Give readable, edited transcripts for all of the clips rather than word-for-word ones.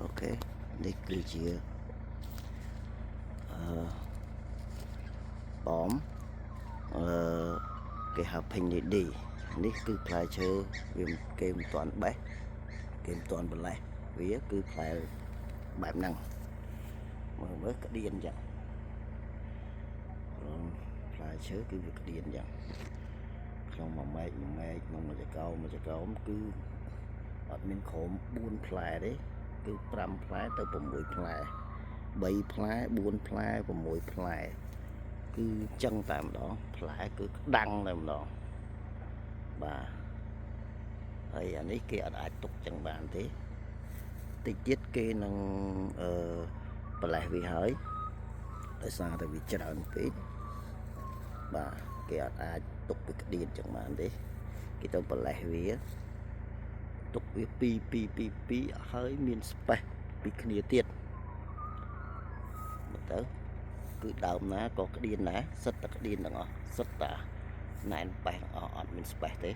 ok đây cứ chia bóm cái hợp hình để điនេះគឺផ្លែឈើវាគេមិនទាន់បេះគេមិនទាន់បន្លែវាគឺផ្លែបែបហ្នឹងមើលក្តៀនអញ្ចឹងផ្លែឈើគឺវាក្តៀនអញ្ចឹងក្នុងមួយម៉ែកក្នុងមួយចង្កោមគឺអត់មានក្រោម4ផ្លែទេគឺ5ផ្លែទៅ6ផ្លែ3ផ្លែ4ផ្លែ6ផ្លែគឺចឹងតែម្ដងផ្លែគឺក្តាំងតែម្ដងបាទហើយអានេះគេអត់អាចទុកចឹងបានទេតិចទៀតគេនឹងប្រលេះវាហើយដោយសារតែវាច្រើនពេកបាទគេអត់អាចទុកវាក្តៀនចឹងបានទេគេទៅប្រលេះវាទុកវា2ហើយមានស្ពេះពីគ្នាទៀតមើលទៅគឺដើមណាក៏ក្តៀនដែរសិតតែក្តៀនទាំងអស់សិតតែណែនបេះទាំងអស់អត់មានស្ពេះទេ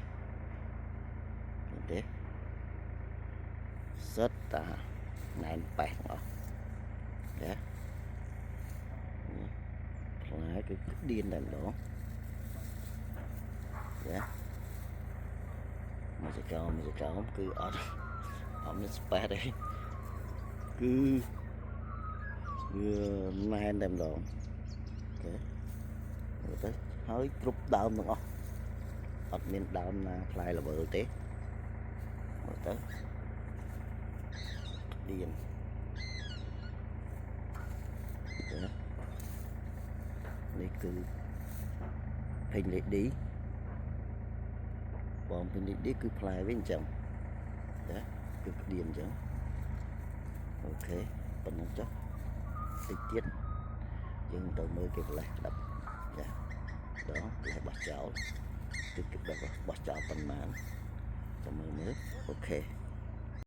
សិតតែណែនបេះទាំងអស់ណាផ្លែគឺក្តៀនតែម្ដងណាមួយចង្កោមគឺអត់មានស្ពេះទេគឺវាណែនតែម្ដងអូខេមើលទៅហើយគ្រប់ដើមទាំងអស់អត់មានដើមណាផ្លែល្វើទេមើលទៅក្តៀននេះគឺពេញលេឌីបងពេញលេឌីគឺផ្លែវិញអញ្ចឹងណាគឺក្តៀនអញ្ចឹងអូខេប៉ុណ្ណឹងចុះតិចទៀតយើងទៅមើលគេប្រលេះក្តាប់ចាដងប្រលេះបោះចោលគឺគេបោះចោលប៉ុន្មានចាំមើលអូខេ